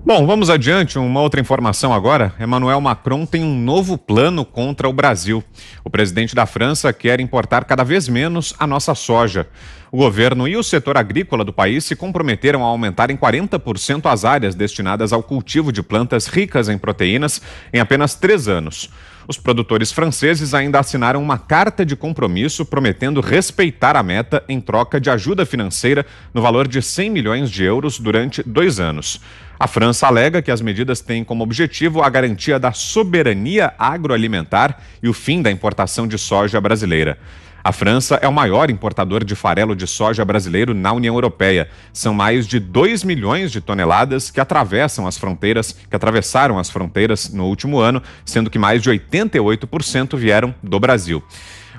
Bom, vamos adiante. Uma outra informação agora. Emmanuel Macron tem um novo plano contra o Brasil. O presidente da França quer importar cada vez menos a nossa soja. O governo e o setor agrícola do país se comprometeram a aumentar em 40% as áreas destinadas ao cultivo de plantas ricas em proteínas em apenas 3 anos. Os produtores franceses ainda assinaram uma carta de compromisso prometendo respeitar a meta em troca de ajuda financeira no valor de 100 milhões de euros durante 2 anos. A França alega que as medidas têm como objetivo a garantia da soberania agroalimentar e o fim da importação de soja brasileira. A França é o maior importador de farelo de soja brasileiro na União Europeia. São mais de 2 milhões de toneladas que atravessaram as fronteiras no último ano, sendo que mais de 88% vieram do Brasil.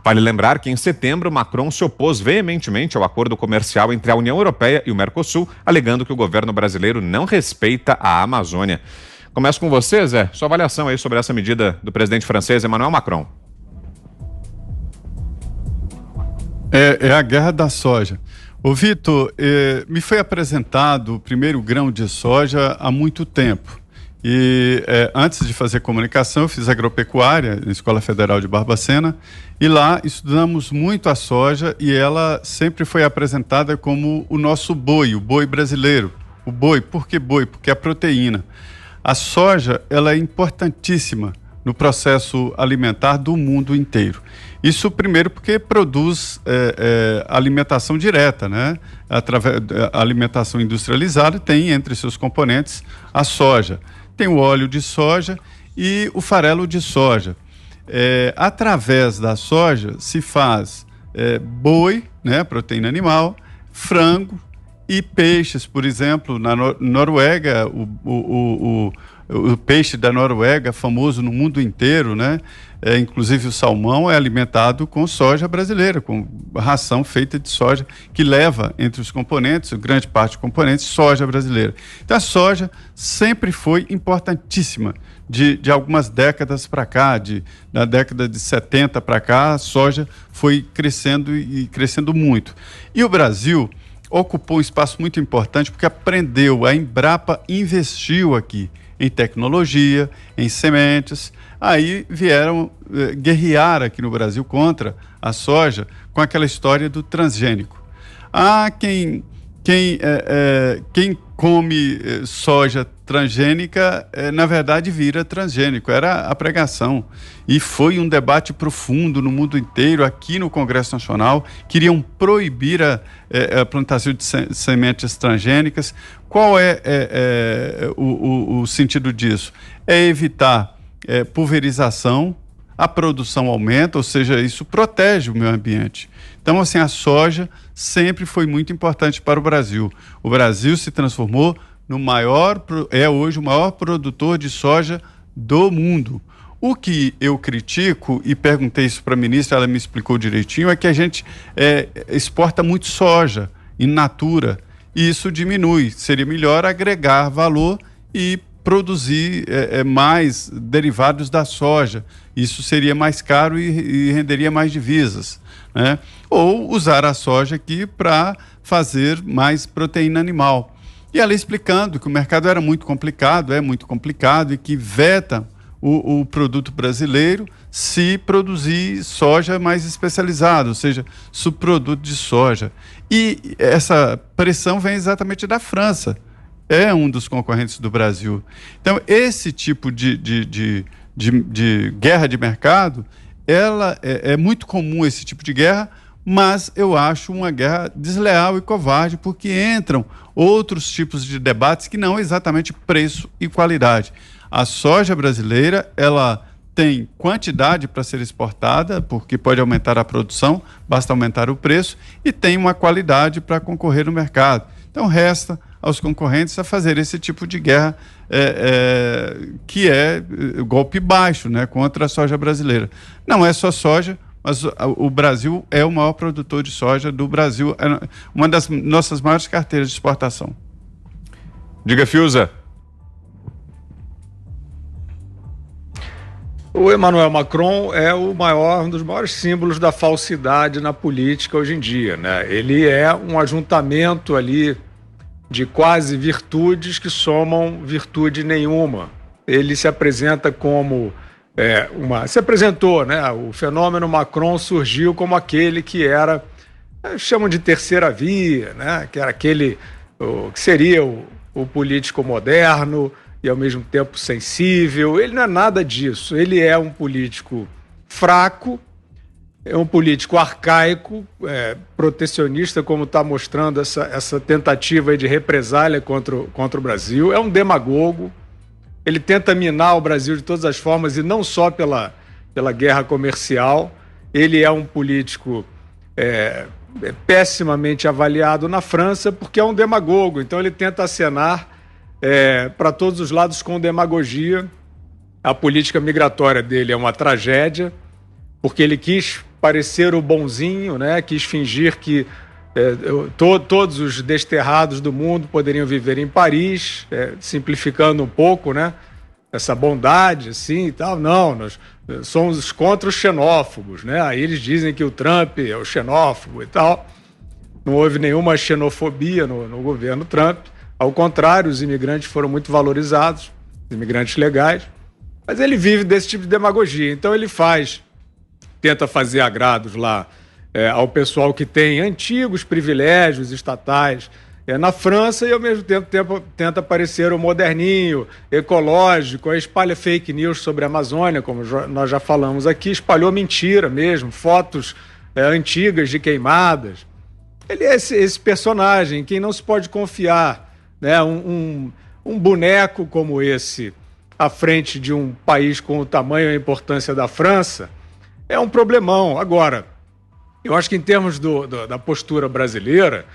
Vale lembrar que em setembro, Macron se opôs veementemente ao acordo comercial entre a União Europeia e o Mercosul, alegando que o governo brasileiro não respeita a Amazônia. Começo com você, Zé. Sua avaliação aí sobre essa medida do presidente francês, Emmanuel Macron. É a guerra da soja. Ô Vitor, me foi apresentado o primeiro grão de soja há muito tempo. E antes de fazer comunicação, eu fiz agropecuária na Escola Federal de Barbacena e lá estudamos muito a soja e ela sempre foi apresentada como o nosso boi, o boi brasileiro. O boi, por que boi? Porque é a proteína. A soja, ela é importantíssima no processo alimentar do mundo inteiro. Isso primeiro porque produz alimentação direta, né? Através da alimentação industrializada tem entre seus componentes a soja. Tem o óleo de soja e o farelo de soja. Através da soja se faz boi, né, proteína animal, frango e peixes, por exemplo, na Noruega, o peixe da Noruega, famoso no mundo inteiro, né? Inclusive o salmão é alimentado com soja brasileira, com ração feita de soja, que leva entre os componentes, grande parte dos componentes, soja brasileira. Então a soja sempre foi importantíssima. De algumas décadas para cá, da década de 70 para cá, a soja foi crescendo e crescendo muito. E o Brasil ocupou um espaço muito importante porque aprendeu, a Embrapa investiu aqui em tecnologia, em sementes. Aí vieram guerrear aqui no Brasil contra a soja com aquela história do transgênico. Quem come soja transgênica, na verdade, vira transgênico. Era a pregação. E foi um debate profundo no mundo inteiro, aqui no Congresso Nacional. Queriam proibir a plantação de sementes transgênicas. Qual o sentido disso? É evitar pulverização, a produção aumenta, ou seja, isso protege o meio ambiente. Então, assim, a soja sempre foi muito importante para o Brasil. O Brasil se transformou hoje o maior produtor de soja do mundo. O que eu critico, e perguntei isso para a ministra, ela me explicou direitinho, é que a gente exporta muito soja in natura, e isso diminui. Seria melhor agregar valor e produzir mais derivados da soja. Isso seria mais caro e renderia mais divisas, né? Ou usar a soja aqui para fazer mais proteína animal. E ela explicando que o mercado era muito complicado, é muito complicado, e que veta o produto brasileiro se produzir soja mais especializada, ou seja, subproduto de soja. E essa pressão vem exatamente da França. É um dos concorrentes do Brasil. Então, esse tipo de guerra de mercado, ela é muito comum, esse tipo de guerra, mas eu acho uma guerra desleal e covarde, porque entram outros tipos de debates que não exatamente preço e qualidade. A soja brasileira, ela tem quantidade para ser exportada, porque pode aumentar a produção, basta aumentar o preço, e tem uma qualidade para concorrer no mercado. Então, resta aos concorrentes a fazer esse tipo de guerra que é golpe baixo, né, contra a soja brasileira. Não é só soja, mas o Brasil é o maior produtor de soja do Brasil, é uma das nossas maiores carteiras de exportação. Diga, Fiuza. O Emmanuel Macron é um dos maiores símbolos da falsidade na política hoje em dia, né? Ele é um ajuntamento ali de quase virtudes que somam virtude nenhuma. Ele se apresenta como se apresentou, né? O fenômeno Macron surgiu como aquele que era, chamam de terceira via, né? Que era aquele que seria o político moderno e ao mesmo tempo sensível. Ele não é nada disso. Ele é um político fraco, é um político arcaico, protecionista, como está mostrando essa tentativa aí de represália contra o Brasil. É um demagogo. Ele tenta minar o Brasil de todas as formas e não só pela guerra comercial. Ele é um político pessimamente avaliado na França porque é um demagogo. Então ele tenta acenar para todos os lados com demagogia. A política migratória dele é uma tragédia porque ele quis parecer o bonzinho, né? Quis fingir que todos os desterrados do mundo poderiam viver em Paris, simplificando um pouco, né? Essa bondade, assim, e tal. Não, nós somos contra os xenófobos, né? Aí eles dizem que o Trump é o xenófobo e tal. Não houve nenhuma xenofobia no governo Trump. Ao contrário, os imigrantes foram muito valorizados, os imigrantes legais. Mas ele vive desse tipo de demagogia. Então ele tenta fazer agrados lá ao pessoal que tem antigos privilégios estatais na França e, ao mesmo tempo, tenta parecer o moderninho, ecológico, espalha fake news sobre a Amazônia, como nós já falamos aqui, espalhou mentira mesmo, fotos antigas de queimadas. Ele é esse personagem em quem não se pode confiar, né? Um boneco como esse à frente de um país com o tamanho e a importância da França é um problemão. Agora, eu acho que em termos da postura brasileira,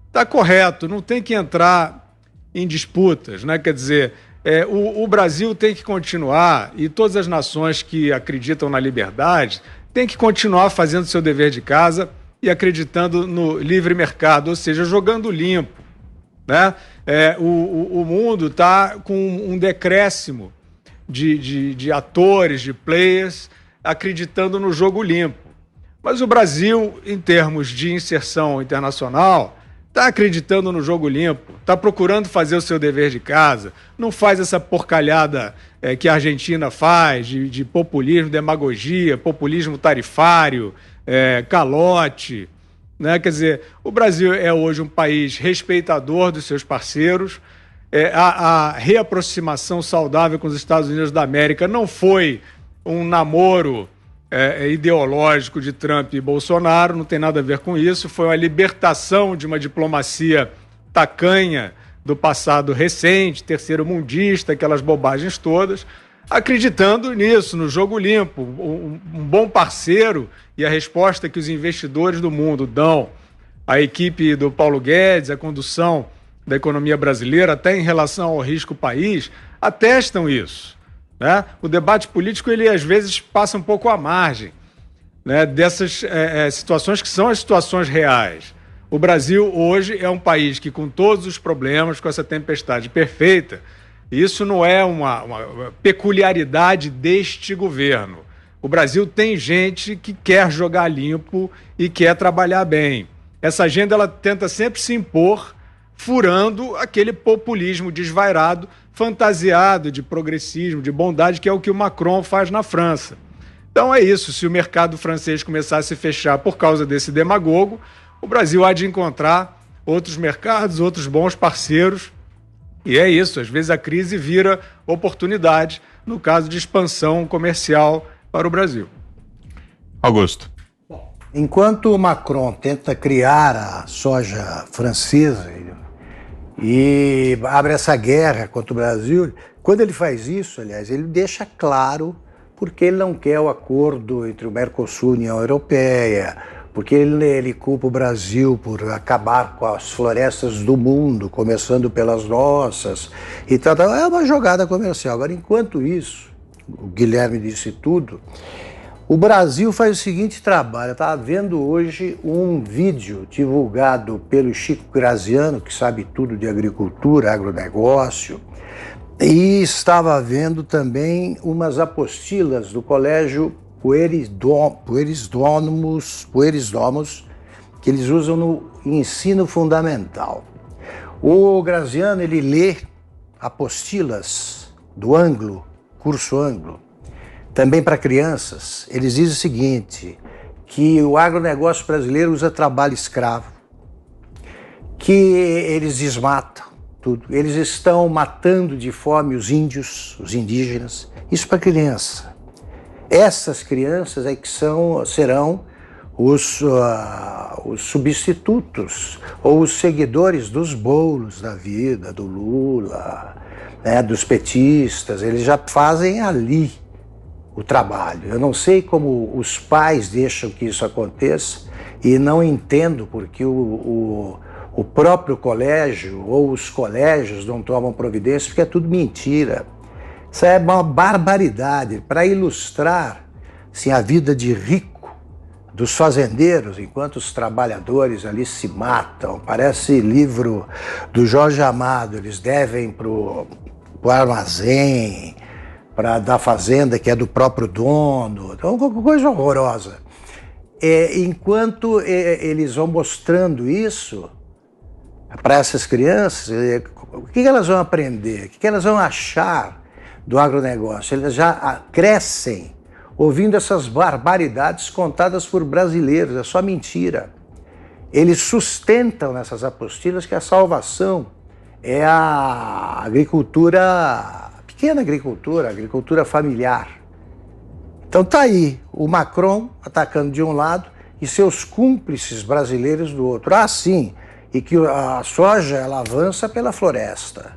está correto, não tem que entrar em disputas, né? Quer dizer, o Brasil tem que continuar, e todas as nações que acreditam na liberdade têm que continuar fazendo seu dever de casa e acreditando no livre mercado, ou seja, jogando limpo, né? O mundo está com um decréscimo de atores, de players, acreditando no jogo limpo. Mas o Brasil, em termos de inserção internacional, está acreditando no jogo limpo, está procurando fazer o seu dever de casa, não faz essa porcalhada que a Argentina faz, de populismo, demagogia, populismo tarifário, calote, né? Quer dizer, o Brasil é hoje um país respeitador dos seus parceiros. A reaproximação saudável com os Estados Unidos da América não foi um namoro ideológico de Trump e Bolsonaro, não tem nada a ver com isso, foi uma libertação de uma diplomacia tacanha do passado recente, terceiro-mundista, aquelas bobagens todas, acreditando nisso, no jogo limpo, um bom parceiro, e a resposta que os investidores do mundo dão à equipe do Paulo Guedes, a condução da economia brasileira, até em relação ao risco país, atestam isso, né? O debate político, ele às vezes passa um pouco à margem, né, dessas situações que são as situações reais. O Brasil hoje é um país que, com todos os problemas, com essa tempestade perfeita, isso não é uma peculiaridade deste governo. O Brasil tem gente que quer jogar limpo e quer trabalhar bem. Essa agenda, ela tenta sempre se impor, furando aquele populismo desvairado, fantasiado de progressismo, de bondade, que é o que o Macron faz na França. Então é isso, se o mercado francês começar a se fechar por causa desse demagogo, o Brasil há de encontrar outros mercados, outros bons parceiros, e é isso, às vezes a crise vira oportunidade, no caso de expansão comercial para o Brasil. Augusto. Enquanto o Macron tenta criar a soja francesa e abre essa guerra contra o Brasil, quando ele faz isso, aliás, ele deixa claro porque ele não quer o acordo entre o Mercosul e a União Europeia, porque ele culpa o Brasil por acabar com as florestas do mundo, começando pelas nossas, e tal. É uma jogada comercial. Agora, enquanto isso, o Guilherme disse tudo, o Brasil faz o seguinte trabalho. Eu estava vendo hoje um vídeo divulgado pelo Chico Graziano, que sabe tudo de agricultura, agronegócio, e estava vendo também umas apostilas do Colégio Pueris Domus, que eles usam no ensino fundamental. O Graziano, ele lê apostilas do Anglo, curso Anglo, também para crianças. Eles dizem o seguinte, que o agronegócio brasileiro usa trabalho escravo, que eles desmatam tudo, eles estão matando de fome os índios, os indígenas, isso para criança. Essas crianças é que serão os substitutos ou os seguidores dos Boulos da vida, do Lula, né, dos petistas. Eles já fazem ali o trabalho. Eu não sei como os pais deixam que isso aconteça e não entendo porque o próprio colégio ou os colégios não tomam providência, porque é tudo mentira. Isso é uma barbaridade. Para ilustrar assim, a vida de rico dos fazendeiros, enquanto os trabalhadores ali se matam. Parece livro do Jorge Amado, eles devem para o armazém, da fazenda que é do próprio dono, então, coisa horrorosa. Enquanto eles vão mostrando isso para essas crianças, o que elas vão aprender? O que elas vão achar do agronegócio? Elas já crescem ouvindo essas barbaridades contadas por brasileiros, é só mentira. Eles sustentam nessas apostilas que a salvação é a agricultura, pequena agricultura, agricultura familiar. Então tá aí, o Macron atacando de um lado e seus cúmplices brasileiros do outro. Ah, sim, e que a soja ela avança pela floresta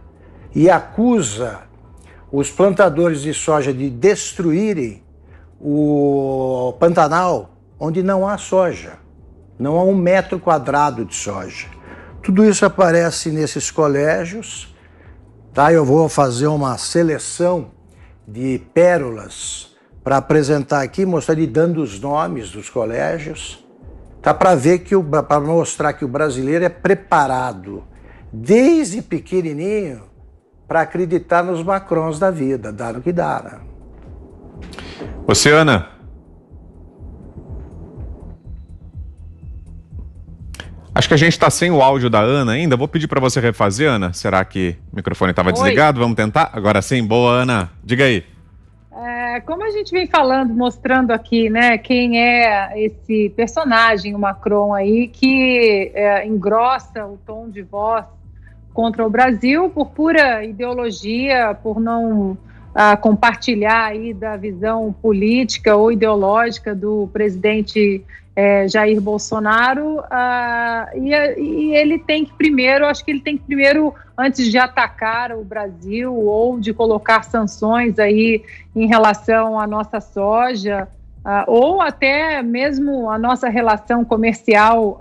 e acusa os plantadores de soja de destruírem o Pantanal, onde não há soja, não há 1 metro quadrado de soja. Tudo isso aparece nesses colégios, tá? Eu vou fazer uma seleção de pérolas para apresentar aqui, mostrar e dando os nomes dos colégios. Tá, para ver para mostrar que o brasileiro é preparado desde pequenininho para acreditar nos Macrons da vida, dá no que dá, né? Você, Ana? Acho que a gente está sem o áudio da Ana ainda. Vou pedir para você refazer, Ana. Será que o microfone estava desligado? Vamos tentar? Agora sim. Boa, Ana. Diga aí. Como a gente vem falando, mostrando aqui, né, quem é esse personagem, o Macron aí, que engrossa o tom de voz contra o Brasil por pura ideologia, por não compartilhar aí da visão política ou ideológica do presidente Jair Bolsonaro, e ele tem que primeiro, acho que ele tem que primeiro, antes de atacar o Brasil ou de colocar sanções aí em relação à nossa soja, ou até mesmo a nossa relação comercial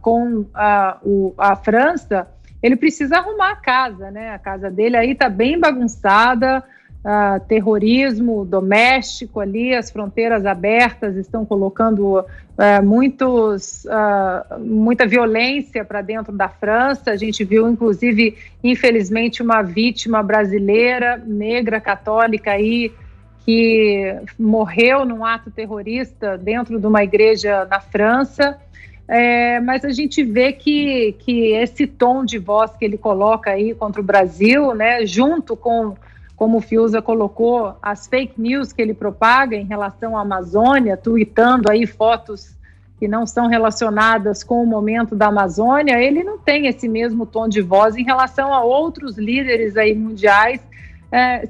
com a França, ele precisa arrumar a casa, né? A casa dele aí está bem bagunçada, terrorismo doméstico ali, as fronteiras abertas estão colocando muita violência para dentro da França. A gente viu, inclusive, infelizmente, uma vítima brasileira, negra, católica aí, que morreu num ato terrorista dentro de uma igreja na França. Mas a gente vê que esse tom de voz que ele coloca aí contra o Brasil, né, junto com, como o Fiuza colocou, as fake news que ele propaga em relação à Amazônia, tuitando aí fotos que não são relacionadas com o momento da Amazônia, ele não tem esse mesmo tom de voz em relação a outros líderes aí mundiais,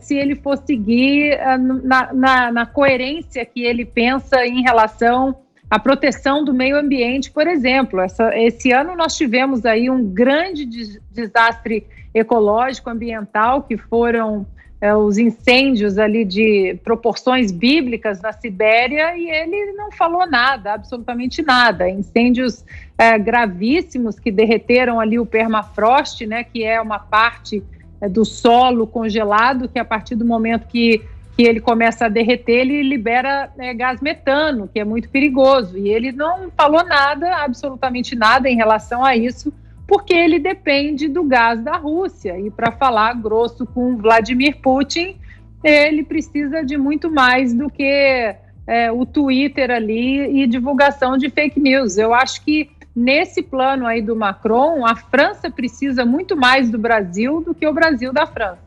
se ele for seguir na coerência que ele pensa em relação à proteção do meio ambiente, por exemplo. Esse ano nós tivemos aí um grande desastre ecológico, ambiental, que foram os incêndios ali de proporções bíblicas na Sibéria, e ele não falou nada, absolutamente nada. Incêndios gravíssimos que derreteram ali o permafrost, né, que é uma parte do solo congelado, que a partir do momento que ele começa a derreter, ele libera gás metano, que é muito perigoso. E ele não falou nada, absolutamente nada em relação a isso, porque ele depende do gás da Rússia. E para falar grosso com Vladimir Putin, ele precisa de muito mais do que o Twitter ali e divulgação de fake news. Eu acho que nesse plano aí do Macron, a França precisa muito mais do Brasil do que o Brasil da França.